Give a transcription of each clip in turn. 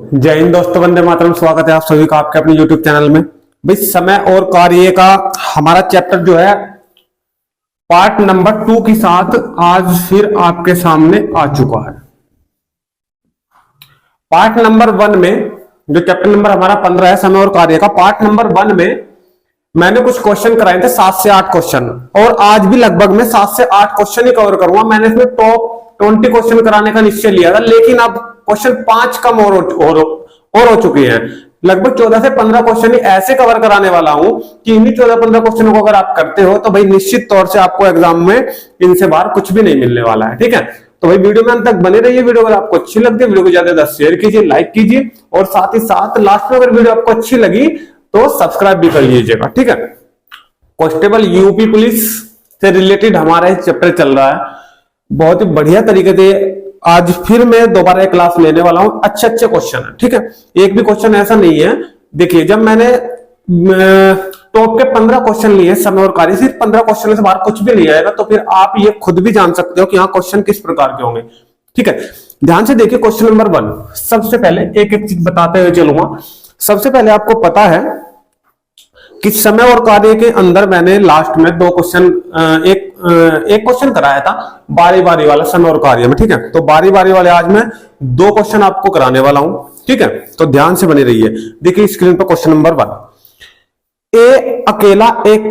जय हिंद दोस्तों, वंदे मातरम। स्वागत है आप सभी का आपके अपने YouTube चैनल में। भाई, समय और कार्य का हमारा चैप्टर जो है पार्ट नंबर 2 के साथ आज फिर आपके सामने आ चुका है। पार्ट नंबर 1 में जो चैप्टर नंबर हमारा 15 है, समय और कार्य का, पार्ट नंबर 1 में मैंने कुछ क्वेश्चन कराए थे, 7 से 8 क्वेश्चन, और आज भी लगभग मैं 7 से 8 क्वेश्चन ही कवर करूंगा। मैंने इसमें टॉप 20 क्वेश्चन कराने का निश्चय लिया था, लेकिन अब क्वेश्चन 5 कम और हो चुकी हैं। लगभग 14 से 15 क्वेश्चन ही ऐसे कवर कराने वाला हूं कि इन्हीं 14-15 क्वेश्चनों को अगर आप करते हो तो भाई निश्चित तौर से आपको एग्जाम में इनसे बाहर कुछ भी नहीं मिलने वाला है। ठीक है, तो भाई वीडियो में अंत तक बने रहिए। वीडियो अगर आपको अच्छी लगती है, वीडियो को ज्यादा शेयर कीजिए, लाइक कीजिए, और साथ ही साथ लास्ट में अगर वीडियो आपको अच्छी लगी तो सब्सक्राइब भी कर लीजिएगा। ठीक है, कांस्टेबल यूपी पुलिस से रिलेटेड हमारा एक चैप्टर चल रहा है, बहुत ही बढ़िया तरीके से। आज फिर मैं दोबारा एक क्लास लेने वाला हूं, अच्छे क्वेश्चन है। ठीक है, एक भी क्वेश्चन ऐसा नहीं है। देखिए, जब मैंने टॉप के 15 क्वेश्चन लिए समय और कार्य, सिर्फ 15 क्वेश्चन से बाहर कुछ भी नहीं आएगा, तो फिर आप ये खुद भी जान सकते हो कि हाँ क्वेश्चन किस प्रकार के होंगे। ठीक है, ध्यान से देखिए क्वेश्चन नंबर 1। सबसे पहले एक एक चीज बताते हुए चलूंगा। सबसे पहले आपको पता है कि समय और कार्य के अंदर मैंने लास्ट में 2 क्वेश्चन, एक क्वेश्चन कराया था बारी बारी वाला समय और कार्य में। ठीक है, तो बारी बारी वाले आज मैं 2 क्वेश्चन आपको कराने वाला हूं। ठीक है, तो ध्यान से बने रहिए। देखिए स्क्रीन पर क्वेश्चन नंबर 1। ए अकेला एक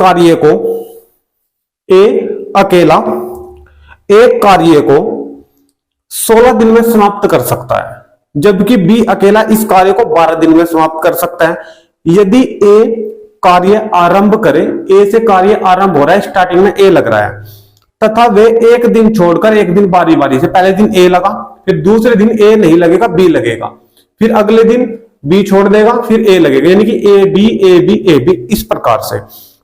कार्य को 16 दिन में समाप्त कर सकता है, जबकि बी अकेला इस कार्य को 12 दिन में समाप्त कर सकता है। यदि ए कार्य आरंभ करे, ए से कार्य आरंभ हो रहा है, स्टार्टिंग में ए लग रहा है, तथा वे एक दिन छोड़कर एक दिन बारी बारी से, पहले दिन ए लगा, फिर दूसरे दिन ए नहीं लगेगा, बी लगेगा, फिर अगले दिन बी छोड़ देगा, फिर ए लगेगा, यानी कि A B A B A B, इस प्रकार से।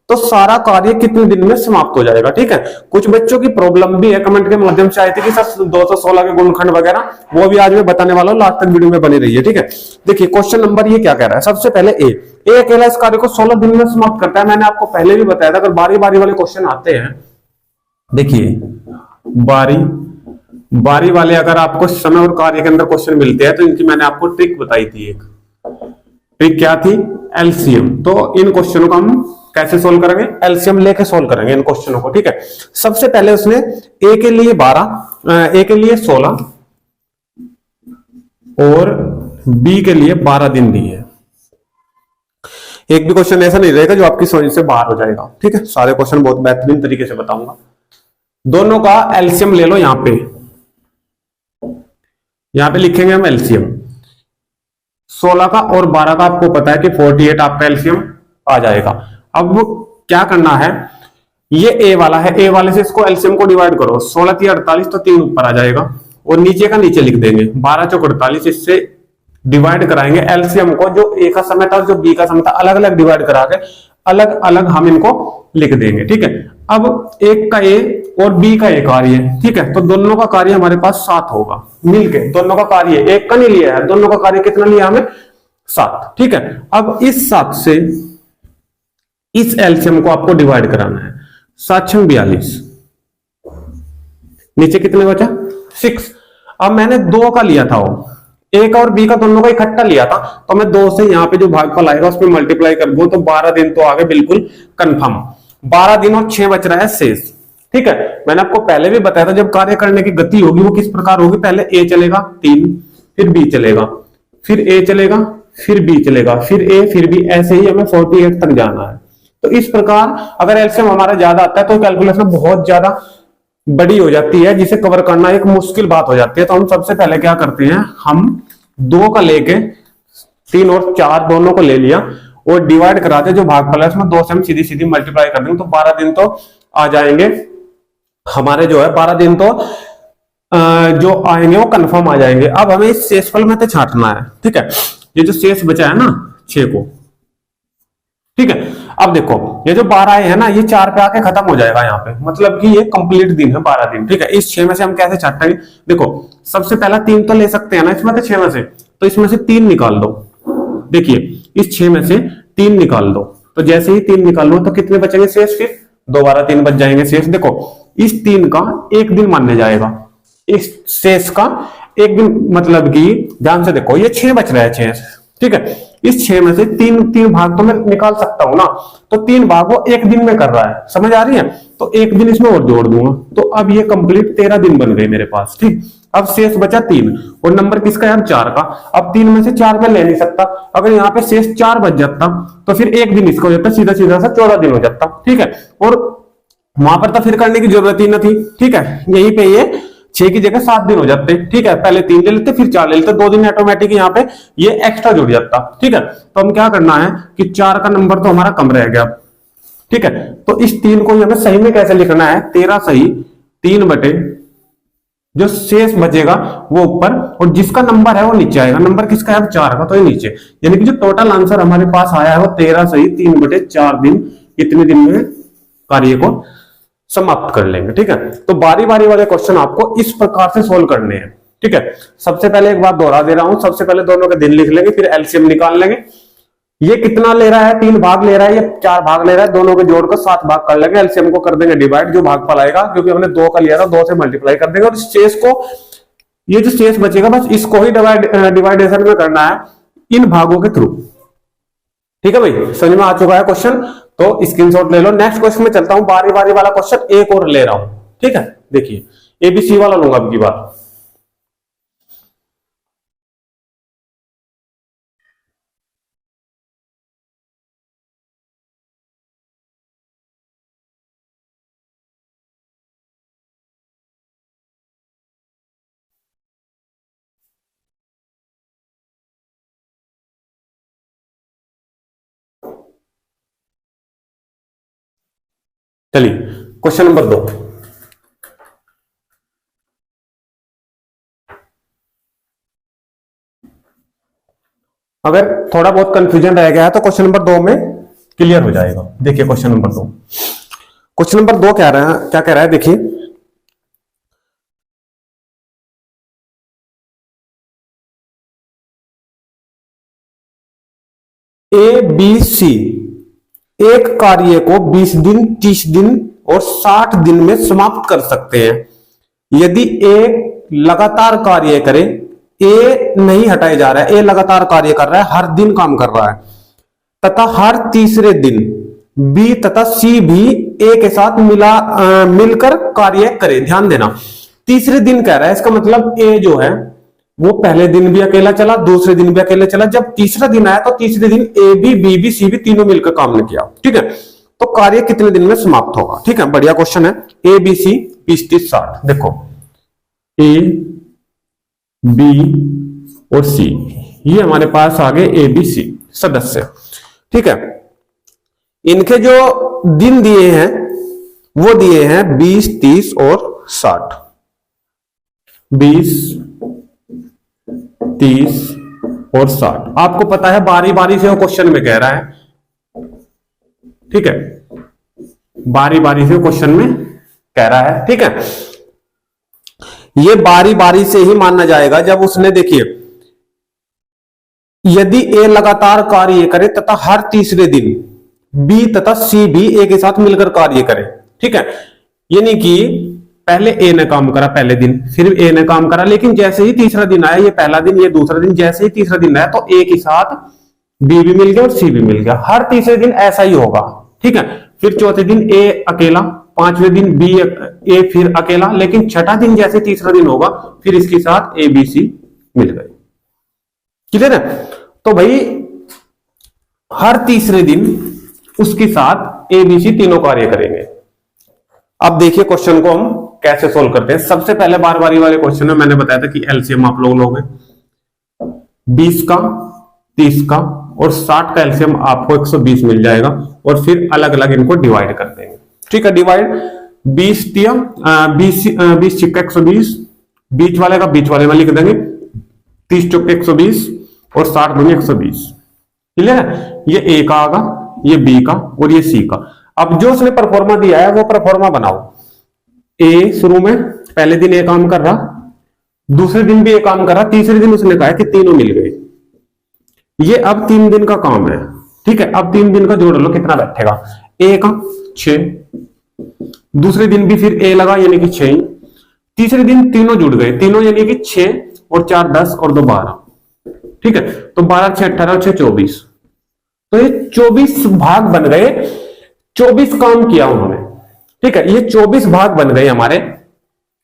तो सारा कार्य कितने दिन में समाप्त हो जाएगा। ठीक है, कुछ बच्चों की प्रॉब्लम भी है, कमेंट के माध्यम से आई थी कि सर 216 के गुणनखंड वगैरह, वो भी आज मैं बताने वाला हूं, लास्ट तक वीडियो में बनी रही है। ठीक है, देखिए क्वेश्चन नंबर ये क्या कह रहा है। सबसे पहले ए अकेला इस कार्य को 16 दिन में समाप्त करता है। मैंने आपको पहले भी बताया था, अगर बारी बारी वाले क्वेश्चन आते हैं, देखिए बारी वाले अगर आपको समय और कार्य के अंदर क्वेश्चन मिलते हैं, तो इनकी मैंने आपको ट्रिक बताई थी। एक ट्रिक क्या थी? एलसीएम। तो इन क्वेश्चनों को हम कैसे सोल्व करेंगे? एलसीएम लेके सोल्व करेंगे इन क्वेश्चनों को। ठीक है, सबसे पहले उसने ए के लिए 12, ए के लिए 16 और बी के लिए 12 दिन दिए। एक भी क्वेश्चन ऐसा नहीं रहेगा जो आपकी समझ से बाहर हो जाएगा। ठीक है, सारे क्वेश्चन बहुत बेहतरीन तरीके से बताऊंगा। दोनों का एलसीएम ले लो। यहां पे लिखेंगे हम एलसीएम। 16 का और 12 का आपको पता है कि 48 आपका एलसीएम आ जाएगा। अब क्या करना है, ये ए वाला है, ए वाले से इसको एलसीएम को डिवाइड करो। 16 3 48, तो 3 ऊपर आ जाएगा, और नीचे का नीचे लिख देंगे। 12 चौक 48, इससे डिवाइड कराएंगे एलसीएम को। जो ए का समय था और जो बी का समय था, अलग अलग डिवाइड करा के अलग अलग हम इनको लिख देंगे। ठीक है, अब एक का ए और बी का ए कार्य। ठीक है, तो दोनों का कार्य हमारे पास 7 होगा मिलके। दोनों का कार्य, एक का नहीं लिया है, दोनों का कार्य कितना लिया हमें? 7। ठीक है, अब इस 7 से इस एलसीएम को आपको डिवाइड कराना है। 7 6 42, नीचे कितने बचा? 6। अब मैंने 2 का लिया था, वो ए का और बी का दोनों का इकट्ठा लिया था, तो मैं 2 से यहाँ पे जो भागफल आएगा उसमें मल्टीप्लाई कर दूं, तो 12 दिन तो आगे बिल्कुल कंफर्म। 12 दिन और 6 बच रहा है शेष। ठीक है, मैंने आपको पहले भी बताया था, जब कार्य करने की गति होगी वो किस प्रकार होगी। पहले ए चलेगा 3, फिर बी चलेगा, फिर ए चलेगा, फिर बी चलेगा, फिर ए, फिर बी, ऐसे ही हमें 48 तक जाना है। तो इस प्रकार अगर एलसीएम हमारा ज्यादा आता है तो कैलकुलेशन बहुत ज्यादा बड़ी हो जाती है, जिसे कवर करना एक मुश्किल बात हो जाती है। तो हम सबसे पहले क्या करते हैं, हम 2 का लेके 3 और 4 दोनों को ले लिया और डिवाइड कराते, जो भागफल है उसमें 2 से हम सीधी सीधी मल्टीप्लाई कर देंगे, तो 12 दिन तो आ जाएंगे हमारे। जो है 12 दिन तो जो आएंगे वो कंफर्म आ जाएंगे। अब हमें इस शेषफल में तो छांटना है। ठीक है, ये जो शेष बचा है ना 6 को, ठीक है, अब देखो ये जो 12 है ना, ये 4 पे आके खत्म हो जाएगा यहाँ पे, मतलब कि ये कंप्लीट दिन है 12 दिन। ठीक है, इस 6 में से हम कैसे छाटेंगे? देखो सबसे पहला 3 तो ले सकते हैं ना इसमें, तो 6 में से, तो इसमें से 3 निकाल दो। देखिए इस 6 में से 3 निकाल दो, तो जैसे ही 3 निकाल लो तो कितने बचेंगे शेष? फिर दोबारा 3 बच जाएंगे शेष। देखो इस 3 का एक दिन मानने जाएगा, इस शेष का एक दिन मतलब कि ध्यान से देखो, ये 6 बच रहा है, 6, ठीक है। इस 6 में से तीन भाग तो मैं निकाल सकता हूं ना, तो 3 भाग वो एक दिन में कर रहा है, समझ आ रही है। तो एक दिन इसमें और जोड़ दूंगा, तो अब ये कंप्लीट 13 दिन बन गए मेरे पास, ठीक। अब शेष बचा 3, और नंबर किसका है, अब 4 का। अब 3 में से 4 में ले नहीं सकता, अगर यहाँ पे शेष 4 बच जाता तो फिर एक दिन इसका हो जाता, सीधा सीधा सा 14 दिन हो जाता, ठीक है। और वहां पर तो फिर करने की जरूरत ही न थी, ठीक है। यहीं पे ये 6 की जगह 7 दिन हो जाते, ठीक है। पहले 3 ले लेते, फिर 4 ले लेते, 2 दिन ऑटोमेटिक यहाँ पे ये एक्स्ट्रा जुड़ जाता, ठीक है। तो हम क्या करना है कि 4 का नंबर तो हमारा कम रह गया, ठीक है। तो इस 3 को हमें सही में कैसे लिखना है, 13 सही 3 बटे जो शेष बचेगा वो ऊपर, और जिसका नंबर है वो नीचे आएगा। नंबर किसका है, 4 का, तो ये नीचे। यानी कि जो टोटल आंसर हमारे पास आया है वो 13 सही 3 बटे 4 दिन, इतने दिन में कार्य को समाप्त कर लेंगे, ठीक है। तो बारी बारी वाले क्वेश्चन आपको इस प्रकार से सोल्व करने हैं, ठीक है। सबसे पहले एक बात दोहरा दे रहा हूं, सबसे पहले दोनों के दिन लिख लेंगे, फिर एलसीएम निकाल लेंगे। ये कितना ले रहा है, 3 भाग ले रहा है, ये 4 भाग ले रहा है, दोनों के जोड़कर 7 भाग कर लेंगे। एलसीएम को कर देंगे डिवाइड, जो भागफल आएगा, क्योंकि हमने 2 का लिया था, 2 से मल्टीप्लाई कर देंगे, और शेष को, ये जो शेष बचेगा बस इसको ही डिवाइडेशन में करना है इन भागों के थ्रू, ठीक है भाई। समझ में आ चुका है क्वेश्चन, तो स्क्रीनशॉट ले लो। नेक्स्ट क्वेश्चन में चलता हूं, बारी बारी वाला क्वेश्चन एक और ले रहा हूं, ठीक है। देखिए एबीसी वाला लूंगा अब की बार। चलिए क्वेश्चन नंबर 2। अगर थोड़ा बहुत कंफ्यूजन रह गया है तो क्वेश्चन नंबर 2 में क्लियर हो जाएगा। देखिए क्वेश्चन नंबर 2, क्वेश्चन नंबर 2 क्या रहा है, क्या कह रहा है, देखिए ए बी सी एक कार्य को 20 दिन, 30 दिन और 60 दिन में समाप्त कर सकते हैं। यदि ए लगातार कार्य करे, ए नहीं हटाया जा रहा है, ए लगातार कार्य कर रहा है, हर दिन काम कर रहा है, तथा हर तीसरे दिन बी तथा सी भी ए के साथ मिलकर कार्य करे। ध्यान देना, तीसरे दिन कह रहा है, इसका मतलब ए जो है वो पहले दिन भी अकेला चला, दूसरे दिन भी अकेले चला, जब तीसरा दिन आया तो तीसरे दिन ए भी, बी भी, सी भी तीनों मिलकर काम ने किया, ठीक है। तो कार्य कितने दिन में समाप्त होगा, ठीक है। बढ़िया क्वेश्चन है। ए बी सी 20 30 60, देखो ए बी और सी, ये हमारे पास आ गए ए बी सी सदस्य, ठीक है। इनके जो दिन दिए हैं वो दिए हैं 20 30 और 60, 20 30 और 60। आपको पता है बारी बारी से वो क्वेश्चन में कह रहा है, ठीक है, बारी बारी से क्वेश्चन में कह रहा है, ठीक है। ये बारी बारी से ही मानना जाएगा जब उसने, देखिए यदि ए लगातार कार्य करे तथा हर तीसरे दिन बी तथा सी भी ए के साथ मिलकर कार्य करे, ठीक है। यानी कि पहले ए ने काम करा पहले दिन, फिर ए ने काम करा, लेकिन जैसे ही तीसरा दिन आया, ये पहला दिन ये दूसरा दिन, जैसे ही तीसरा दिन आया तो ए के साथ बी भी मिल गया और सी भी मिल गया। हर तीसरे दिन ऐसा ही होगा, ठीक है। फिर चौथे दिन ए अकेला, पांचवें दिन बी ए फिर अकेला, लेकिन छठा दिन जैसे तीसरा दिन होगा फिर इसके साथ ए बी सी मिल गए, क्लियर है। तो भाई हर तीसरे दिन उसके साथ ए बी सी तीनों कार्य करेंगे। अब देखिए क्वेश्चन को हम कैसे सोल्व करते हैं। सबसे पहले बार बारी वाले क्वेश्चन में मैंने बताया था कि एलसीएम आप लोग लोगे 20 का, 30 का और 60 का एलसीएम आपको 120 मिल जाएगा, और फिर अलग अलग इनको डिवाइड कर देंगे, ठीक है। डिवाइड 20 दिया, 20 छिक्का 120, बीच वाले का बीच वाले में लिख देंगे, 30 चौके 120 और 60 दूनी 120, क्लियर है। ये ए का आगा, ये बी का और ये सी का। अब जो उसने परफॉर्मा दिया है वो परफॉर्मा बनाओ। ए शुरू में पहले दिन ए काम कर रहा, दूसरे दिन भी ए काम कर रहा, तीसरे दिन उसने कहा कि तीनों मिल गए। ये अब 3 दिन का काम है, ठीक है। अब 3 दिन का जोड़ लो कितना बैठेगा, ए का 6, दूसरे दिन भी फिर ए लगा यानी कि 6, तीसरे दिन तीनों जुड़ गए, तीनों यानी कि 6 और 4 10 और 2 12। ठीक है, तो 12 6 18 और 6 24। तो ये 24 भाग बन गए, 24 काम किया उन्होंने। ठीक है, ये 24 भाग बन गए हमारे,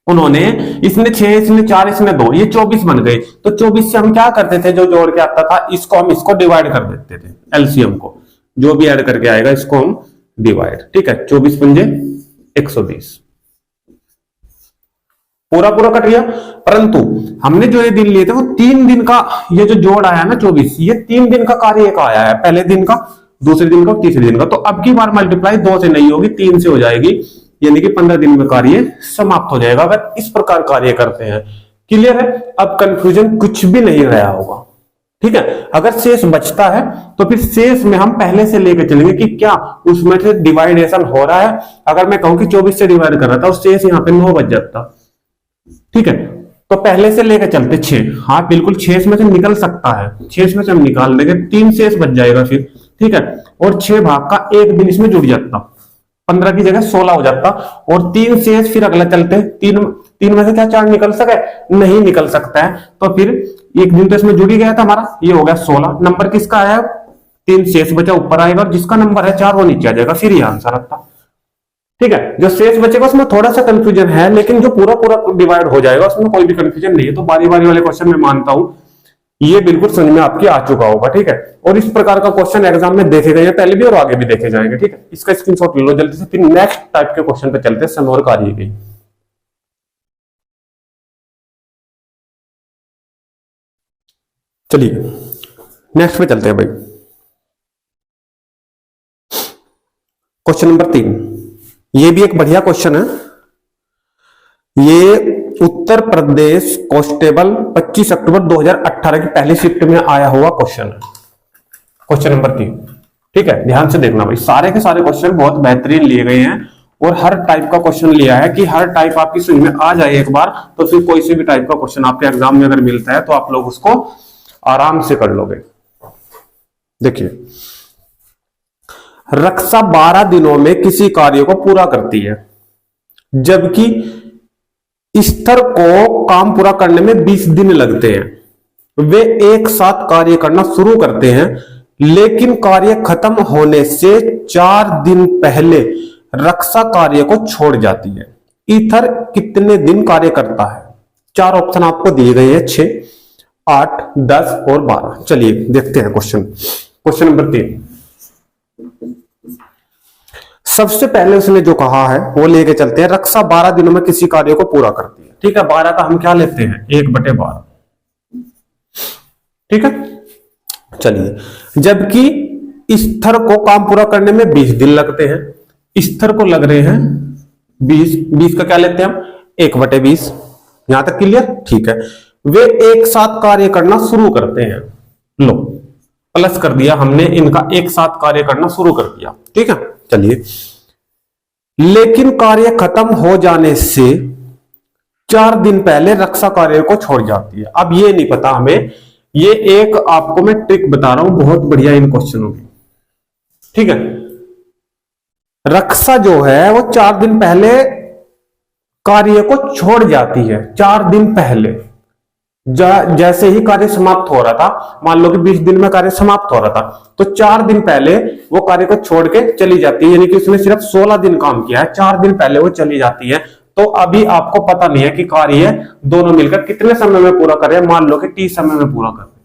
उन्होंने, इसने 6 इसने 4 इसने 2, ये 24 बन गए। तो 24 से हम क्या करते थे, जो जोड़ के आता था इसको हम इसको डिवाइड कर देते थे, एलसीएम को जो भी ऐड करके आएगा इसको हम डिवाइड। ठीक है, 24 पंजे 120, पूरा पूरा कट गया। परंतु हमने जो ये दिन लिए थे वो 3 दिन का, ये जो जोड़ आया ना 24, ये 3 दिन का कार्य का आया है, पहले दिन का, दूसरे दिन का, तीसरे दिन का। तो अब की बार मल्टीप्लाई 2 से नहीं होगी, 3 से हो जाएगी, यानी कि 15 दिन में कार्य समाप्त हो जाएगा अगर इस प्रकार कार्य करते हैं। क्लियर है, अब कंफ्यूजन कुछ भी नहीं रहा होगा। ठीक है, अगर शेष बचता है तो फिर शेष में हम पहले से लेकर चलेंगे कि क्या उसमें से डिवाइडेशन हो रहा है। अगर मैं कहूं कि 24 से डिवाइड कर रहा था और शेष यहाँ पे 9 बच जाता। ठीक है, तो पहले से लेकर चलते 6, हाँ बिल्कुल 6 में से निकल सकता है, 6 में से हम निकाल देंगे, 3 शेष बच जाएगा फिर। ठीक है, और 6 भाग का 1 दिन इसमें जुड़ जाता, 15 की जगह 16 हो जाता, और 3 शेष फिर अगला चलते, 3 में से क्या 4 निकल सके, नहीं निकल सकता है, तो फिर 1 दिन तो इसमें जुड़ ही गया था हमारा, ये हो गया 16। नंबर किसका आया, 3 शेष बचा ऊपर आएगा, और जिसका नंबर है 4 वो नीचे आ जाएगा, फिर ये आंसर आता। ठीक है, जो शेष बचेगा उसमें थोड़ा सा कंफ्यूजन है, लेकिन जो पूरा पूरा डिवाइड हो जाएगा उसमें कोई भी कंफ्यूजन नहीं है। तो बारी बारी वाले क्वेश्चन में मानता हूं ये बिल्कुल समझ में आपकी आ चुका होगा। ठीक है, और इस प्रकार का क्वेश्चन एग्जाम में देखे गए पहले भी और आगे भी देखे जाएंगे। ठीक है, इसका स्क्रीनशॉट ले लो जल्दी से, फिर नेक्स्ट टाइप के क्वेश्चन पे चलते हैं, समय और कार्य की। चलिए नेक्स्ट पे चलते हैं भाई। क्वेश्चन नंबर 3, ये भी एक बढ़िया क्वेश्चन है। ये उत्तर प्रदेश कांस्टेबल 25 अक्टूबर 2018 की पहली शिफ्ट में आया हुआ क्वेश्चन है, क्वेश्चन नंबर 3। ठीक है, ध्यान से देखना भाई, सारे के सारे क्वेश्चन बहुत बेहतरीन लिए गए हैं, और हर टाइप का क्वेश्चन लिया है कि हर टाइप आपकी समझ में आ जाए एक बार, तो फिर कोई से भी टाइप का क्वेश्चन आपके एग्जाम में अगर मिलता है तो आप लोग उसको आराम से कर लोगे। देखिए, रक्षा 12 दिनों में किसी कार्य को पूरा करती है, जबकि स्तर को काम पूरा करने में 20 दिन लगते हैं। वे एक साथ कार्य करना शुरू करते हैं, लेकिन कार्य खत्म होने से 4 दिन पहले रक्षा कार्य को छोड़ जाती है। ईथर कितने दिन कार्य करता है? 4 ऑप्शन आपको दिए गए हैं, 6 8 10 और 12। चलिए देखते हैं क्वेश्चन नंबर 3। सबसे पहले उसने जो कहा है वो लेके चलते हैं, रक्षा 12 दिनों में किसी कार्य को पूरा करती है। ठीक है, 12 का हम क्या लेते हैं, 1/12। ठीक है, चलिए, जबकि स्तर को काम पूरा करने में 20 दिन लगते हैं। स्तर को लग रहे हैं 20 का क्या लेते हैं हम, 1/20। यहां तक क्लियर? ठीक है, वे एक साथ कार्य करना शुरू करते हैं। लो प्लस कर दिया हमने, इनका एक साथ कार्य करना शुरू कर दिया। ठीक है, चलिए, लेकिन कार्य खत्म हो जाने से 4 दिन पहले रक्षा कार्य को छोड़ जाती है। अब ये नहीं पता हमें, ये एक आपको मैं ट्रिक बता रहा हूं बहुत बढ़िया इन क्वेश्चनों की। ठीक है, रक्षा जो है वो 4 दिन पहले कार्य को छोड़ जाती है, 4 दिन पहले। जैसे ही कार्य समाप्त हो रहा था, मान लो कि 20 दिन में कार्य समाप्त हो रहा था, तो 4 दिन पहले वो कार्य को छोड़ के चली जाती है, यानी कि उसने सिर्फ 16 दिन काम किया है, 4 दिन पहले वो चली जाती है। तो अभी आपको पता नहीं है कि कार्य दोनों मिलकर कितने समय में पूरा कर रहे हैं, मान लो कि 30 समय में पूरा कर रहे हैं।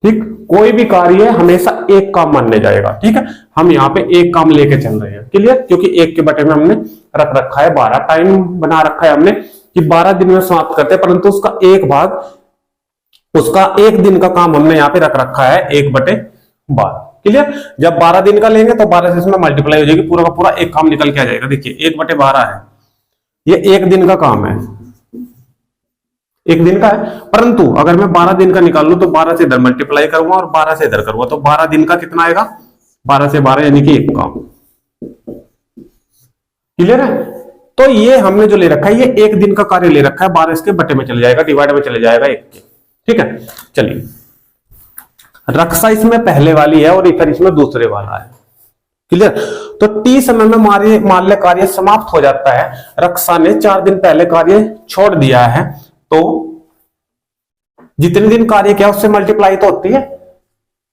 ठीक, कोई भी कार्य हमेशा एक काम मानने जाएगा। ठीक है, हम यहाँ पे एक काम लेके चल रहे हैं, क्लियर? क्योंकि 1 के बटे में हमने रख रखा है 12, टाइम बना रखा है हमने कि 12 दिन में समाप्त करते हैं, परंतु उसका एक भाग, उसका 1 दिन का काम हमने यहाँ पे रख रखा है 1/12। क्लियर? जब 12 दिन का लेंगे तो 12 से इसमें मल्टीप्लाई हो जाएगी, पूरा का पूरा एक काम निकल के आ जाएगा। देखिए 1/12 है, ये 1 दिन का काम है, 1 दिन का है। परंतु अगर मैं 12 दिन का निकाल लूं तो 12 से इधर मल्टीप्लाई करूंगा और 12 से इधर करूंगा, तो 12 दिन का कितना आएगा, 12 से 12 यानी कि 1 काम। क्लियर है? तो ये हमने जो ले रखा है, ये 1 दिन का कार्य ले रखा है, 12 इसके बटे में चले जाएगा, डिवाइड में चले जाएगा 1 के। ठीक है, चलिए, रक्षा इसमें पहले वाली है और इधर इसमें दूसरे वाला है। क्लियर। तो टी समय में मान ले कार्य समाप्त हो जाता है, रक्षा ने 4 दिन पहले कार्य छोड़ दिया है, तो जितने दिन कार्य किया उससे मल्टीप्लाई तो होती है,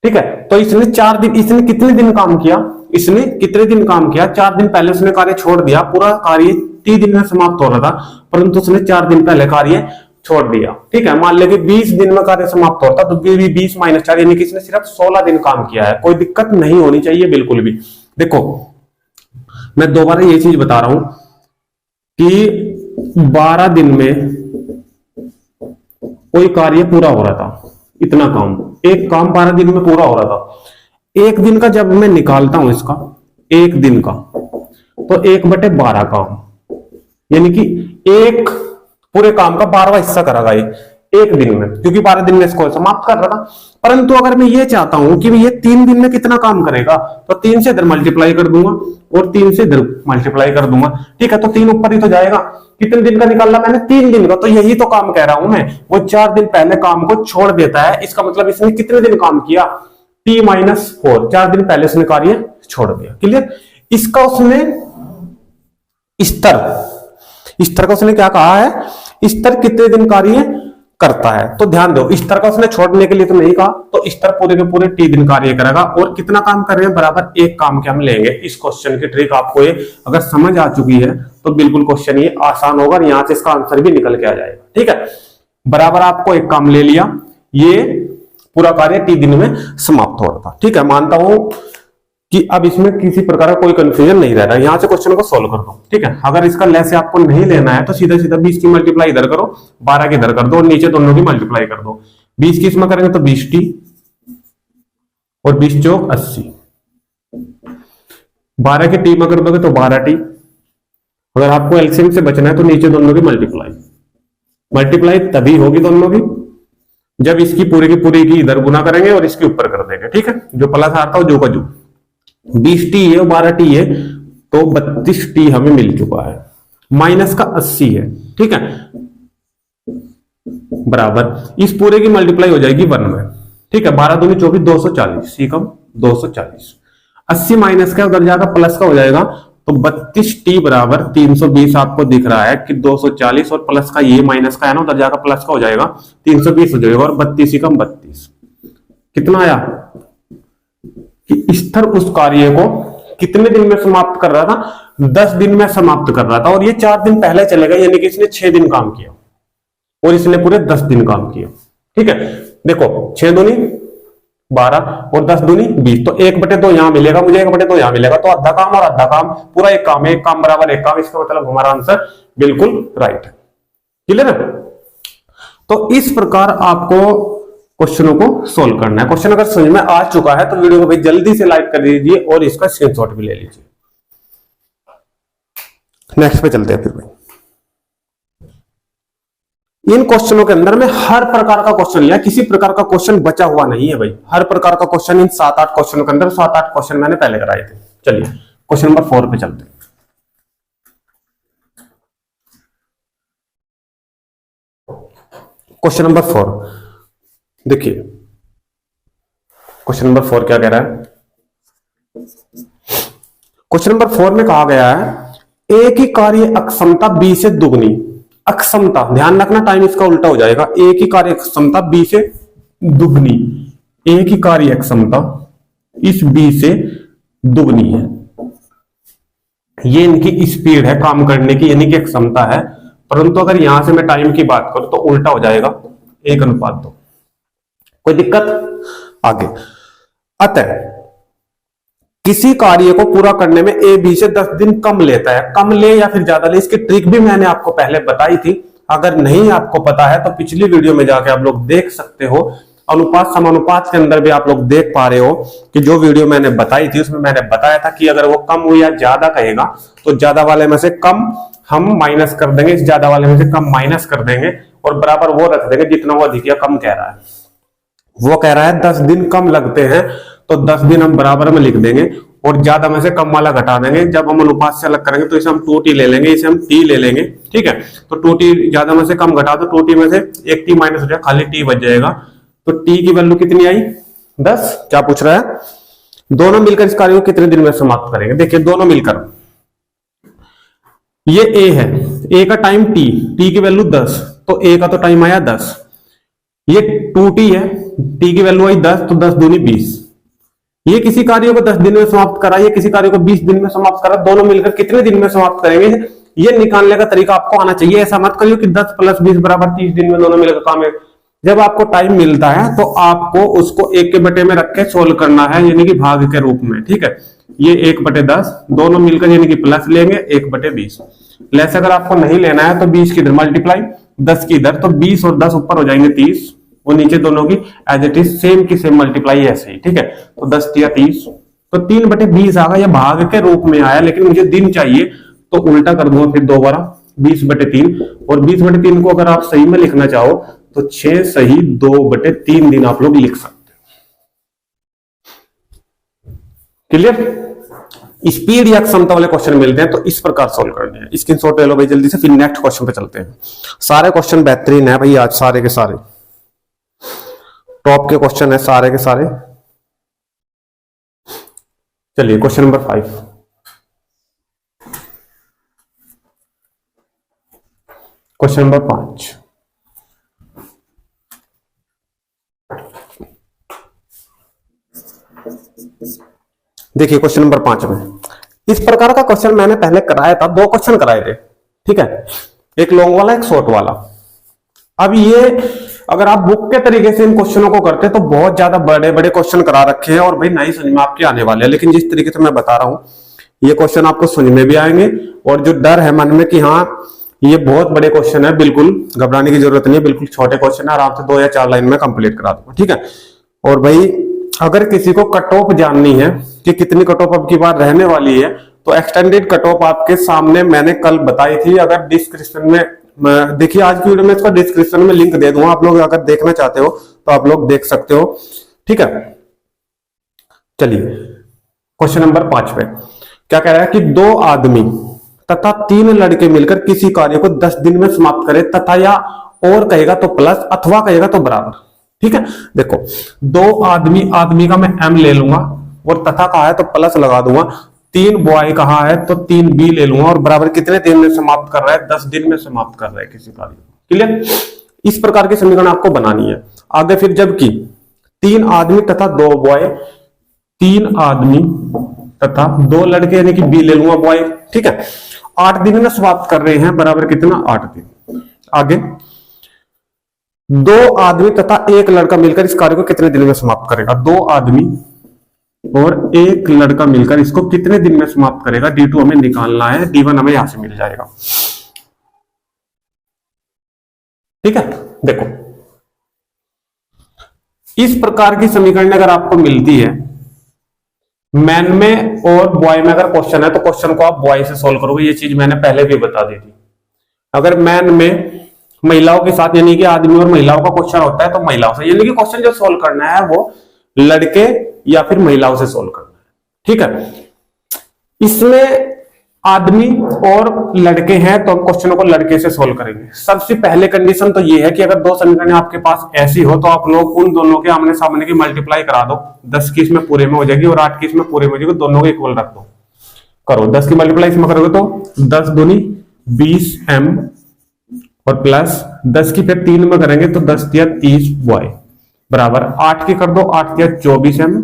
ठीक है। तो इसने 4 दिन, इसने कितने दिन काम किया, इसने कितने दिन काम किया, 4 दिन पहले उसने कार्य छोड़ दिया, पूरा कार्य 30 दिन में समाप्त हो रहा था, परंतु उसने 4 दिन पहले कार्य छोड़ दिया, ठीक है। मान ले कि 20 दिन में कार्य समाप्त होता, तो 20 माइनस 4 यानी कि इसने सिर्फ 16 दिन काम किया है। कोई दिक्कत नहीं होनी चाहिए बिल्कुल भी। देखो मैं दोबारा ये चीज बता रहा हूं कि 12 दिन में कोई कार्य पूरा हो रहा था, इतना काम, एक काम 12 दिन में पूरा हो रहा था। एक दिन का जब मैं निकालता हूं इसका, एक दिन का, तो 1/12 काम, यानी कि एक पूरे काम का 12वां हिस्सा करेगा ये एक दिन में, क्योंकि 12 दिन में इसको समाप्त कर रहा था। परंतु अगर मैं ये चाहता हूं कि ये 3 दिन में कितना काम करेगा, तो 3 से इधर मल्टीप्लाई कर दूंगा और 3 से इधर मल्टीप्लाई कर दूंगा, ठीक है। तो 3 ऊपर ही तो जाएगा। कितने दिन का निकाला मैंने, 3 दिन का। तो यही तो काम कह रहा हूं मैं, वो 4 दिन पहले काम को छोड़ देता है, इसका मतलब इसने कितने दिन काम किया, t-4, 4 दिन पहले उसने कार्य छोड़ दिया। क्लियर। इसका उसने स्तर का उसने क्या कहा है, स्तर कितने दिन कार्य करता है। तो ध्यान दो, स्तर का उसने छोड़ने के लिए तो नहीं कहा, तो स्तर पूरे के पूरे t दिन कार्य करेगा, और कितना काम कर रहे हैं, बराबर एक काम के हम लेंगे। इस क्वेश्चन की ट्रिक आपको ये अगर समझ आ चुकी है तो बिल्कुल क्वेश्चन ये आसान होगा, यहां से इसका आंसर भी निकल के आ जाएगा, ठीक है। बराबर आपको एक काम ले लिया, ये पूरा कार्य t दिन में समाप्त हो रहा था, ठीक है। मानता हूं कि अब इसमें किसी प्रकार का कोई कंफ्यूजन नहीं रह रहा, यहां से क्वेश्चन को सोल्व कर दो, ठीक है। अगर इसका लेस आपको नहीं लेना है तो सीधा सीधा 20 की मल्टीप्लाई इधर करो, 12 की इधर कर दो, और नीचे दोनों की मल्टीप्लाई कर दो। 20 की इसमें करेंगे तो 20t और 20 चौक 80, 12 की t में कर दोगे तो 12t। अगर आपको एलसीएम से बचना है तो नीचे दोनों की मल्टीप्लाई तभी होगी दोनों की जब इसकी पूरी की इधर गुना करेंगे और इसके ऊपर कर देंगे, ठीक है। जो प्लस आता है जो का जो 20t है और 12t है, तो 32t हमें मिल चुका है, माइनस का 80 है, ठीक है। बराबर इस पूरे की मल्टीप्लाई हो जाएगी 1 में, ठीक है। 12 दूनी 24, 240, सीकम 240, 80 माइनस का उधर जाकर प्लस का हो जाएगा, तो 32t बराबर 320 आपको दिख रहा है कि 240 और प्लस का ये माइनस का है ना, उधर जाकर प्लस का हो जाएगा, 320 हो जाएगा, और 32 सीकम 32 कितना आया कि स्तर उस कार्य को कितने दिन में समाप्त कर रहा था, 10 दिन में समाप्त कर रहा था, और ये 4 दिन पहले चलेगा, यानी कि इसने 6 दिन काम किया और इसने पूरे 10 दिन काम किया, ठीक है। देखो 6 दूनी 12 और 10 दूनी 20, तो 1/2 यहां मिलेगा मुझे, 1/2 यहां मिलेगा, तो आधा काम और आधा काम, पूरा एक काम है, एक काम बराबर एक काम, इसका मतलब हमारा आंसर बिल्कुल राइट है। क्लियर है। तो इस प्रकार आपको क्वेश्चनों को सोल्व करना है। क्वेश्चन अगर समझ में आ चुका है तो वीडियो को भाई जल्दी से लाइक कर दीजिए और इसका स्क्रीनशॉट भी ले लीजिए। नेक्स्ट पे चलते हैं फिर भाई। इन क्वेश्चनों के अंदर में हर प्रकार का क्वेश्चन लिया, किसी प्रकार का क्वेश्चन बचा हुआ नहीं है भाई, हर प्रकार का क्वेश्चन इन 7-8 क्वेश्चनों के अंदर, 7-8 क्वेश्चन मैंने पहले कराए थे। चलिए क्वेश्चन नंबर 4 पे चलते हैं। क्वेश्चन नंबर 4 देखिए, क्वेश्चन नंबर 4 क्या कह रहा है। क्वेश्चन नंबर 4 में कहा गया है ए की कार्य अक्षमता बी से दुगनी, अक्षमता ध्यान रखना, टाइम इसका उल्टा हो जाएगा, ए की कार्य क्षमता बी से दुगनी, ए की कार्य क्षमता इस बी से दुगनी है, ये इनकी स्पीड है काम करने की, यानी कि क्षमता है। परंतु अगर यहां से मैं टाइम की बात करूं तो उल्टा हो जाएगा, 1:2। कोई दिक्कत आगे। अतः किसी कार्य को पूरा करने में ए बी से 10 दिन कम लेता है, कम ले या फिर ज्यादा ले, इसकी ट्रिक भी मैंने आपको पहले बताई थी। अगर नहीं आपको पता है तो पिछली वीडियो में जाके आप लोग देख सकते हो। अनुपात समानुपात के अंदर भी आप लोग देख पा रहे हो कि जो वीडियो मैंने बताई थी उसमें मैंने बताया था कि अगर वो कम या ज्यादा कहेगा तो ज्यादा वाले में से कम हम माइनस कर देंगे, इस ज्यादा वाले में से कम माइनस कर देंगे और बराबर वो रख देंगे जितना वो अधिक या कम कह रहा है। वो कह रहा है 10 दिन कम लगते हैं तो 10 दिन हम बराबर में लिख देंगे और ज्यादा में से कम वाला घटा देंगे। जब हम अनुपात से अलग करेंगे तो इसे हम 2t ले लेंगे, इसे हम t ले लेंगे, ठीक है। तो 2t ज्यादा में से कम घटा दो, 2t में से एक t माइनस हो जाएगा, खाली t बच जाएगा। तो t की वैल्यू कितनी आई 10। क्या पूछ रहा है, दोनों मिलकर इस कार्य को कितने दिन में समाप्त करेंगे? देखिए दोनों मिलकर, ये ए है, ए का टाइम टी की वैल्यू 10, तो ए का तो टाइम आया 10। ये 2t है, टी की वैल्यू आई 10, तो 10 दूनी 20। ये किसी कार्य को 10 दिन में समाप्त करा, ये किसी कार्य को 20 दिन में समाप्त करा, दोनों मिलकर कितने दिन में समाप्त करेंगे, ये निकालने का तरीका आपको आना चाहिए। ऐसा मत करिए कि 10 + 20 = 30 दिन में दोनों मिलकर काम है। जब आपको टाइम मिलता है तो आपको उसको 1 के बटे में रख के सोल्व करना है, यानी कि भाग के रूप में, ठीक है। ये 1/10 दोनों मिलकर यानी कि प्लस लेंगे 1/20। लेस अगर आपको नहीं लेना है तो 20 की इधर मल्टीप्लाई, 10 की इधर, तो 20 और 10 ऊपर हो जाएंगे 30, वो नीचे दोनों की एज इट इज सेम की सेम मल्टीप्लाई ऐसे ही, ठीक है। तो 10 या 30, तो 3/20 आ गया, यह भाग के रूप में आया, लेकिन मुझे दिन चाहिए तो उल्टा कर दूंगा फिर 2 बार 20/3, और 20/3 को अगर आप सही में लिखना चाहो तो 6 सही 2/3 दिन आप लोग लिख सकते हो। क्लियर? स्पीड या क्षमता वाले क्वेश्चन मिलते हैं तो इस प्रकार सोल्व करने हैं। स्क्रीनशॉट ले लो भाई जल्दी से, फिर नेक्स्ट क्वेश्चन पे चलते हैं। सारे क्वेश्चन बेहतरीन है भाई आज, सारे के सारे टॉप के क्वेश्चन है सारे के सारे। चलिए क्वेश्चन नंबर 5, क्वेश्चन नंबर 5, देखिए क्वेश्चन नंबर 5 में इस प्रकार का क्वेश्चन मैंने पहले कराया था, 2 क्वेश्चन कराए थे, ठीक है, एक लॉन्ग वाला एक शॉर्ट वाला। अब ये अगर आप बुक के तरीके से इन क्वेश्चनों को करते तो बहुत ज्यादा बड़े बड़े क्वेश्चन करा रखे हैं और भाई नहीं समझ में आपके आने वाले हैं, लेकिन जिस तरीके से मैं बता रहा हूं ये क्वेश्चन आपको समझ में भी आएंगे, और जो डर है मन में कि हाँ ये बहुत बड़े क्वेश्चन है, बिल्कुल घबराने की जरूरत नहीं है, बिल्कुल छोटे क्वेश्चन है, आराम से 2 या 4 लाइन में कंप्लीट करा दूंगा, ठीक है। और भाई अगर किसी को कट ऑफ जाननी है कि कितनी कट ऑफ अब की बार रहने वाली है, तो एक्सटेंडेड कट ऑफ आपके सामने मैंने कल बताई थी, अगर डिस्क्रिप्शन में देखिए, आज की वीडियो में इसका डिस्क्रिप्शन में लिंक दे दूंगा, आप लोग अगर देखना चाहते हो तो आप लोग देख सकते हो, ठीक है। चलिए क्वेश्चन नंबर 5 पे क्या कह रहा है कि 2 आदमी तथा 3 लड़के मिलकर किसी कार्य को 10 दिन में समाप्त करें, तथा या और कहेगा तो प्लस, अथवा कहेगा तो बराबर, ठीक है। देखो 2 आदमी, आदमी का मैं एम ले लूंगा, और तथा कहा है तो प्लस लगा दूंगा, 3 बॉय कहा है तो 3 बी ले लूंगा, और बराबर कितने दिन में समाप्त कर रहा है, 10 दिन में समाप्त कर रहा है किसी कार्य को। क्लियर? इस प्रकार की समीकरण आपको बनानी है। आगे फिर जबकि 3 आदमी तथा 2 बॉय, 3 आदमी तथा 2 लड़के यानी कि बी ले लूंगा बॉय, ठीक है, 8 दिन में समाप्त कर रहे हैं, बराबर कितना 8 दिन। आगे 2 आदमी तथा 1 लड़का मिलकर इस कार्य को कितने दिन में समाप्त करेगा? 2 आदमी और 1 लड़का मिलकर इसको कितने दिन में समाप्त करेगा? D2 हमें निकालना है, D1 हमें यहां से मिल जाएगा, ठीक है। देखो इस प्रकार की समीकरण अगर आपको मिलती है, मैन में और बॉय में अगर क्वेश्चन है तो क्वेश्चन को आप बॉय से सोल्व करोगे, ये चीज मैंने पहले भी बता दी थी। अगर मैन में महिलाओं के साथ यानी कि आदमी और महिलाओं का क्वेश्चन होता है तो महिलाओं से, यानी कि क्वेश्चन जो सोल्व करना है वो लड़के या फिर महिलाओं से सोल्व करना है, ठीक है। इसमें आदमी और लड़के हैं तो हम क्वेश्चनों को लड़के से सोल्व करेंगे। सबसे पहले कंडीशन तो ये है कि अगर 2 समीकरण आपके पास ऐसी हो तो आप लोग उन दोनों के आमने सामने की मल्टीप्लाई करा दो, 10 की इसमें पूरे में हो जाएगी और 8 की इसमें पूरे में हो जाएगी, दोनों को इक्वल रख दो, करो 10 की मल्टीप्लाई इसमें करोगे तो 10 दूनी 20m और प्लस 10 की फिर 3 में करेंगे तो 10 या 30 बॉय बराबर 8 की कर दो 8 या 24m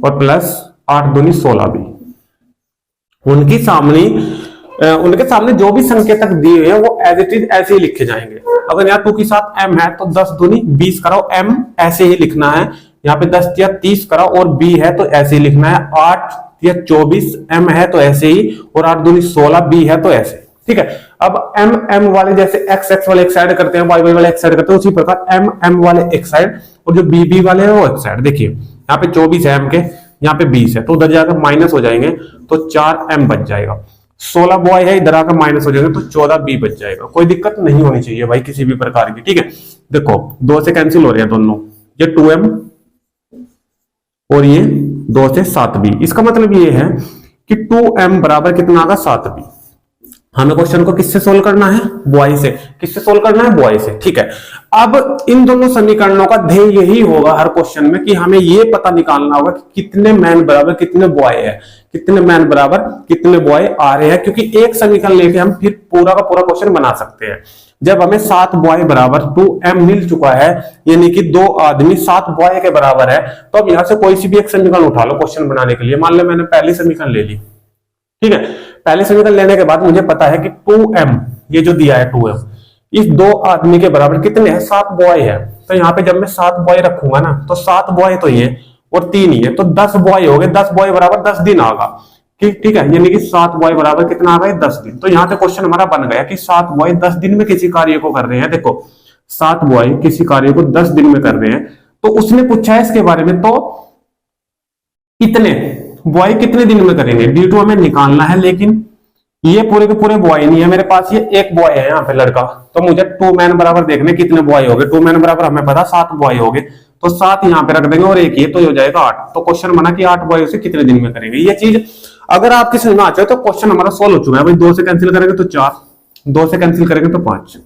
और प्लस 8 दूनी 16 भी। उनके सामने जो भी संकेतक दिए हुए हैं वो एज इट इज ऐसे ही लिखे जाएंगे। अगर यहाँ 2 के साथ m है तो 10 दूनी 20 कराओ, m ऐसे ही लिखना है, यहाँ पे 10 या 30 कराओ और b है तो ऐसे ही लिखना है, 8 या 24 m है तो ऐसे ही, और 8 दूनी 16 b है तो ऐसे, ठीक है। अब m वाले जैसे x वाले एक साइड करते हैं, y वाले एक साइड करते हैं, उसी प्रकार m वाले एक साइड और जो b वाले हैं वो एक साइड। देखिए यहाँ पे 24 है m के, यहाँ पे 20 है तो उधर जाकर माइनस हो जाएंगे तो 4m बच जाएगा, 16 बॉय है इधर आकर माइनस हो जाएगा तो 14 b बच जाएगा। कोई दिक्कत नहीं होनी चाहिए भाई किसी भी प्रकार की, ठीक है। देखो 2 से कैंसिल हो रहे हैं दोनों, ये 2m और ये 2 से 7b। इसका मतलब ये है कि 2m बराबर कितना आगा 7b। हमें क्वेश्चन को किससे सोल्व करना है, बॉय से। किससे सोल्व करना है, बॉय से, ठीक है। अब इन दोनों समीकरणों का ध्येय यही होगा हर क्वेश्चन में कि हमें ये पता निकालना होगा कि कितने मैन बराबर कितने बॉय है, कितने मैन बराबर कितने बॉय आ रहे हैं, क्योंकि एक समीकरण लेके हम फिर पूरा का पूरा क्वेश्चन बना सकते हैं। जब हमें 7 बॉय बराबर 2m मिल चुका है, यानी कि 2 आदमी 7 बॉय के बराबर है, तो अब यहां से कोई सी भी एक समीकरण उठा लो क्वेश्चन बनाने के लिए। मान लो मैंने पहली समीकरण ले ली, ठीक है। पहले समीकरण लेने के बाद मुझे पता है कि 2m, ये जो दिया है 2m, इस 2 आदमी के बराबर कितने हैं, 7 बॉय है। तो यहाँ पे जब मैं 7 बॉय रखूंगा ना, तो 7 बॉय तो ये और 3 ही है, तो 10 बॉय हो गए। 10 बॉय बराबर 10 दिन आगा, ठीक है, यानी कि 7 बॉय बराबर कितना आ गया, 10 दिन। तो यहाँ पे क्वेश्चन हमारा बन गया कि 7 बॉय 10 दिन में किसी कार्य को कर रहे हैं। देखो 7 बॉय किसी कार्य को 10 दिन में कर रहे हैं, तो उसने पूछा है इसके बारे में, तो इतने बॉय कितने दिन में करेंगे, D2 हमें निकालना है। लेकिन ये पूरे के पूरे बॉय नहीं है मेरे पास, ये एक बॉय है यहाँ पे लड़का, तो मुझे 2 मैन बराबर देखने कितने बॉय हो गए। 2 मैन बराबर हमें पता 7 बॉय हो गए, तो 7 यहाँ पे रख देंगे और एक ये, तो हो जाएगा 8। तो क्वेश्चन बना कि 8 बॉय से कितने दिन में करेंगे। ये चीज अगर आपकी समझ में आ जाए तो क्वेश्चन हमारा सोल्व हो चुका है भाई। 2 से कैंसिल करेंगे तो 4, 2 से कैंसिल करेंगे तो 5।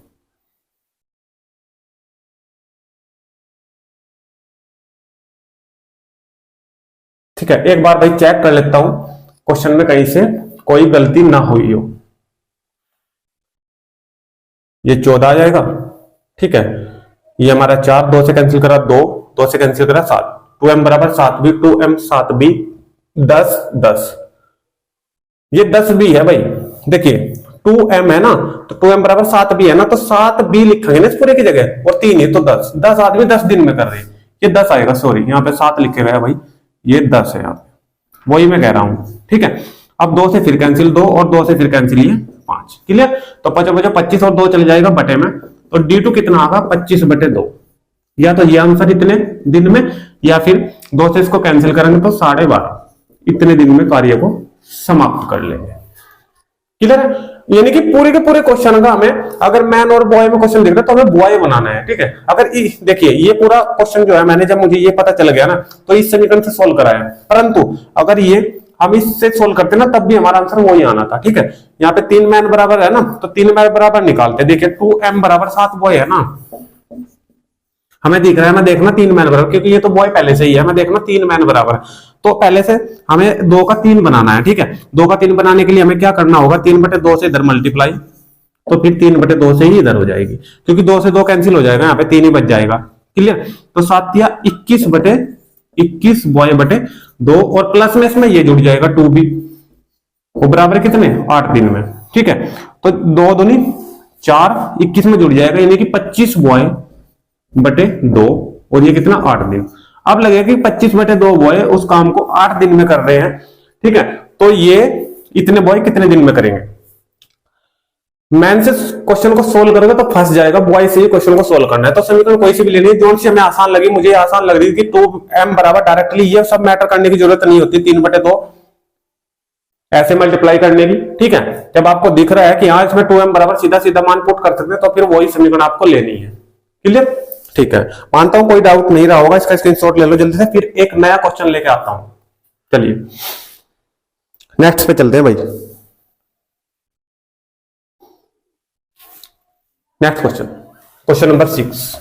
ठीक है, एक बार भाई चेक कर लेता हूं क्वेश्चन में कहीं से कोई गलती ना हुई हो। ये 14 आ जाएगा, ठीक है। ये हमारा 4, 2 से कैंसिल करा 2, 2 से कैंसिल करा 7, 2m बराबर 7 भी, 2m 7 भी 10, 10, ये 10 भी है भाई। देखिए 2m है ना, तो 2m बराबर 7 भी है ना, तो 7 भी लिखेंगे ना इस पूरे की जगह, और 3 है तो 10। 10 आदमी 10 दिन में कर रहे हैं, ये 10 आएगा। सॉरी यहाँ पे 7 लिखे हुए हैं भाई, ये 10 है यहाँ पे, वही मैं कह रहा हूं, ठीक है। अब 2 से फिर कैंसिल 2 और 2 से फिर कैंसिल ये 5, क्लियर। तो 25 और 2 चले जाएगा बटे में, तो D2 कितना आगा 25 बटे 2। या तो ये आंसर इतने दिन में, या फिर 2 से इसको कैंसिल करेंगे तो 12.5, इतने दिन में कार्य को समाप्त कर लेंगे, क्लियर है। यानी कि पूरे के पूरे क्वेश्चन का हमें अगर मैन और बॉय में क्वेश्चन दिख रहा है तो हमें बॉय बनाना है, ठीक है। अगर देखिए ये पूरा क्वेश्चन जो है मैंने, जब मुझे ये पता चल गया ना, तो इस समीकरण से सोल्व कराया, परंतु अगर ये हम इससे सोल्व करते ना तब भी हमारा आंसर वही आना था, ठीक है। यहाँ पे 3 मैन बराबर है ना, तो 3 मैन बराबर निकालते। देखिए 2m बराबर 7 बॉय है ना, हमें दिख रहा है, मैं देखना 3 मैन बराबर, क्योंकि ये तो बॉय पहले से ही है, मैं देखना 3 मैन बराबर। तो पहले से हमें 2 का 3 बनाना है, ठीक है। 2 का 3 बनाने के लिए हमें क्या करना होगा, 3 बटे 2 से इधर मल्टीप्लाई, तो फिर 3 बटे 2 से ही इधर हो जाएगी, क्योंकि 2 से 2 कैंसिल हो जाएगा, यहाँ पे 3 ही बच जाएगा, क्लियर। तो 7 या 21 बटे 21 बॉय बटे 2, और प्लस में इसमें ये जुड़ जाएगा 2 भी, वो बराबर कितने 8 दिन में, ठीक है। तो 2 दूनी 4, 21 में जुड़ जाएगा, यानी कि 25 बॉय बटे 2, और ये कितना 8 दिन। अब लगेगा कि 25 बटे 2 बॉय उस काम को 8 दिन में कर रहे हैं, ठीक है। तो ये इतने बॉय कितने दिन में करेंगे। मैन से क्वेश्चन को सोल्व करोगे तो फंस जाएगा, बॉय से ही क्वेश्चन को सोल्व करना है। तो समीकरण कोई सी भी लेनी है, जो सी हमें आसान लगी, मुझे आसान लग रही थी कि 2m बराबर डायरेक्टली ये सब मैटर करने की जरूरत नहीं होती, 3 बटे 2 ऐसे मल्टीप्लाई करने की, ठीक है। जब आपको दिख रहा है कि हाँ इसमें 2m बराबर सीधा सीधा मान पुट कर सकते हैं, तो फिर वही समीकरण आपको लेनी है, क्लियर, ठीक है। मानता हूं कोई डाउट नहीं रहा होगा, इसका स्क्रीनशॉट ले लो जल्दी से, फिर एक नया क्वेश्चन लेके आता हूं। चलिए नेक्स्ट पे चलते हैं भाई। Next question, question number 6।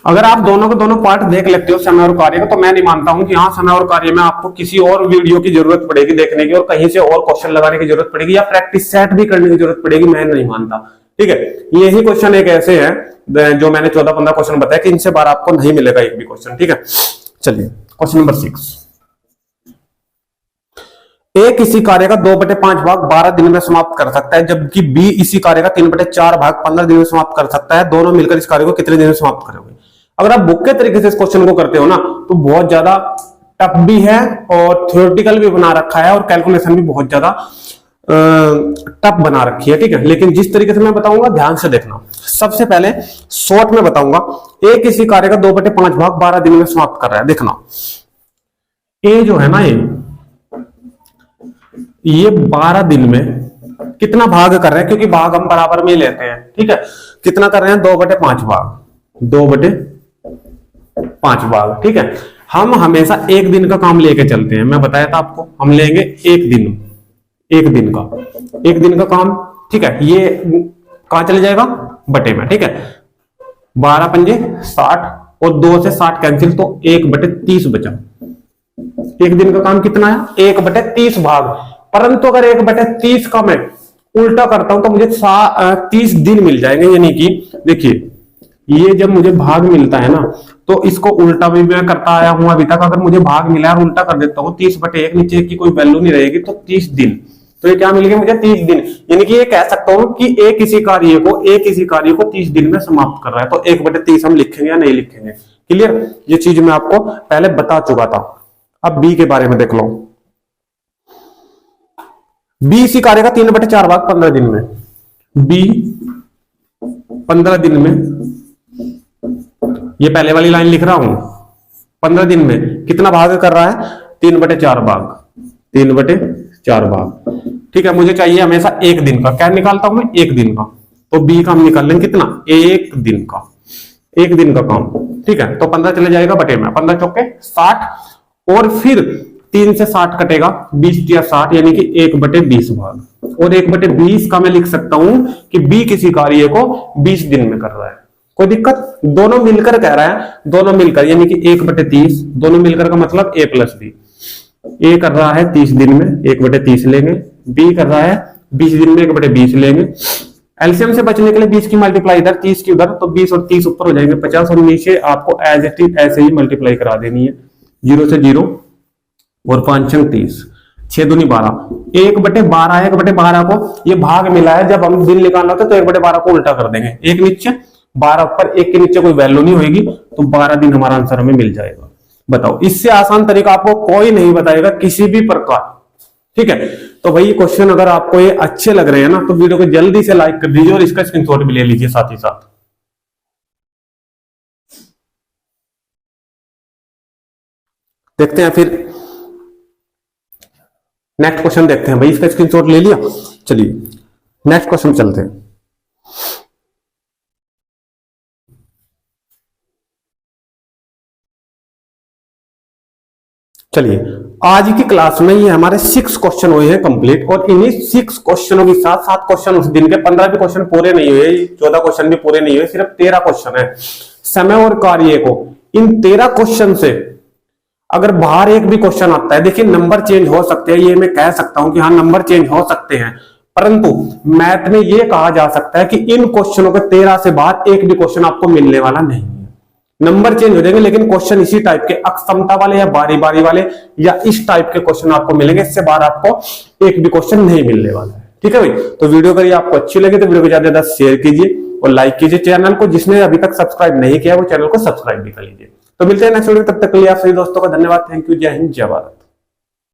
अगर आप दोनों के दोनों पार्ट देख लेते हो समय और कार्य का, तो मैं नहीं मानता हूं कि हाँ समय और कार्य में आपको किसी और वीडियो की जरूरत पड़ेगी देखने की, और कहीं से और क्वेश्चन लगाने की जरूरत पड़ेगी, या प्रैक्टिस सेट भी करने की जरूरत पड़ेगी, मैं नहीं मानता, ठीक है। यही क्वेश्चन एक ऐसे हैं जो मैंने 14-15 क्वेश्चन बताया कि इनसे बार आपको नहीं मिलेगा एक भी क्वेश्चन, ठीक है। चलिए क्वेश्चन नंबर 6। ए किसी कार्य का 2/5 भाग 12 दिन में समाप्त कर सकता है, जबकि बी इसी कार्य का 3/4 भाग 15 दिन में समाप्त कर सकता है। दोनों मिलकर इस कार्य को कितने दिन में समाप्त करोगे। अगर आप बुक के तरीके से इस क्वेश्चन को करते हो ना, तो बहुत ज्यादा टफ भी है और थ्योरेटिकल भी बना रखा है, और कैलकुलेशन भी बहुत ज्यादा टफ बना रखी है, ठीक है। लेकिन जिस तरीके से मैं बताऊंगा ध्यान से देखना। सबसे पहले शॉर्ट में बताऊंगा, ए किसी कार्य का 2/5 भाग 12 दिन में समाप्त कर रहा है। देखना ए जो है ना, ये 12 दिन में कितना भाग कर रहे हैं, क्योंकि भाग हम बराबर में लेते हैं, ठीक है। कितना कर रहे हैं 2/5 भाग, 2/5 भाग, ठीक है। हम हमेशा एक दिन का काम लेके चलते हैं। मैं बताया था आपको, हम लेंगे एक दिन का काम। ठीक है, ये कहां चले जाएगा, बटे में। ठीक है, 12 पंजे 60 और 2 से 60 कैंसिल, तो 1/30 बचा। एक दिन का काम कितना है, 1/30 भाग। परंतु अगर 1/30 का मैं उल्टा करता हूं तो मुझे 30 दिन मिल जाएंगे। यानी कि देखिए, ये जब मुझे भाग मिलता है ना, तो इसको उल्टा भी मैं करता आया हूं अभी तक। अगर मुझे भाग मिला और उल्टा कर देता हूं, 30/1, नीचे की कोई वैल्यू नहीं रहेगी, तो 30 दिन। तो ये क्या मिल गया मुझे, 30 दिन। यानी कि ये कह सकता हूं कि एक किसी कार्य को 30 दिन में समाप्त कर रहा है। तो 1/30 हम लिखेंगे या नहीं लिखेंगे? क्लियर? ये चीज मैं आपको पहले बता चुका था। अब बी के बारे में देख लो। बी इसी कार्य का 3/4 भाग 15 दिन में। बी 15 दिन में, ये पहले वाली लाइन लिख रहा हूं, 15 दिन में कितना भाग कर रहा है, 3/4 भाग। 3/4 भाग। ठीक है, मुझे चाहिए हमेशा एक दिन का। क्या निकालता हूं मैं, एक दिन का। तो बी का हम निकाल लेंगे कितना, एक दिन का। एक दिन का काम। ठीक है, तो 15 चले जाएगा बटे में, 15 चौके 60, और फिर 3 से 60 कटेगा, 20 या 60, यानी कि 1/20 भाग। और 1/20 का मैं लिख सकता हूं कि बी किसी कार्य को 20 दिन में कर रहा है। कोई दिक्कत? दोनों मिलकर कह रहा है, दोनों मिलकर, यानी कि 1/30, दोनों मिलकर का मतलब a + b। ए कर रहा है 30 दिन में, 1/30 लेंगे। बी कर रहा है 20 दिन में, 1/20 लेंगे। एलसीएम से बचने के लिए 20 की मल्टीप्लाई इधर, 30 की उधर, तो 20 और 30 ऊपर हो जाएंगे 50, और नीचे आपको एज इट इज ऐसे ही मल्टीप्लाई करा देनी है। 0 से 0 और 5 30, 6 दूनी 12, 1/12। 1/12 को ये भाग मिला है, जब हम दिन निकालना होता है तो 1/12 को उल्टा कर देंगे, एक नीचे 12 ऊपर, एक के नीचे कोई वैल्यू नहीं होगी, तो 12 दिन हमारा आंसर हमें मिल जाएगा। बताओ, इससे आसान तरीका आपको कोई नहीं बताएगा किसी भी प्रकार। ठीक है, तो भाई क्वेश्चन अगर आपको ये अच्छे लग रहे हैं ना, तो वीडियो को जल्दी से लाइक कर दीजिए और इसका स्क्रीनशॉट भी ले लीजिए साथ ही साथ। देखते हैं फिर नेक्स्ट क्वेश्चन देखते हैं। भाई इसका स्क्रीनशॉट ले लिया, चलिए नेक्स्ट क्वेश्चन चलते हैं। चलिए, आज की क्लास में ये हमारे 6 क्वेश्चन हुए हैं कंप्लीट, और इन्हीं 6 क्वेश्चनों के साथ 7 क्वेश्चन उस दिन के, 15 भी क्वेश्चन पूरे नहीं हुए, 14 क्वेश्चन भी पूरे नहीं हुए, सिर्फ 13 क्वेश्चन है। समय और कार्य को, इन 13 क्वेश्चन से अगर बाहर एक भी क्वेश्चन आता है, देखिए नंबर चेंज हो सकते हैं, ये मैं कह सकता हूं कि हाँ नंबर चेंज हो सकते हैं, परंतु मैथ में ये कहा जा सकता है कि इन क्वेश्चनों के 13 से बाहर एक भी क्वेश्चन आपको मिलने वाला नहीं है। नंबर चेंज हो जाएंगे, लेकिन क्वेश्चन इसी टाइप के, अक्षमता वाले या बारी बारी वाले या इस टाइप के क्वेश्चन आपको मिलेंगे। इससे बाहर आपको एक भी क्वेश्चन नहीं मिलने वाला है। ठीक है भाई, तो वीडियो अगर आपको अच्छी लगी तो वीडियो को ज्यादा ज्यादा शेयर कीजिए और लाइक कीजिए। चैनल को जिसने अभी तक सब्सक्राइब नहीं किया वो चैनल को सब्सक्राइब भी कर लीजिए। तो मिलते हैं नेक्स्ट वीडियो, तब तक के लिए आप सभी दोस्तों का धन्यवाद। थैंक यू, जय हिंद, जय भारत।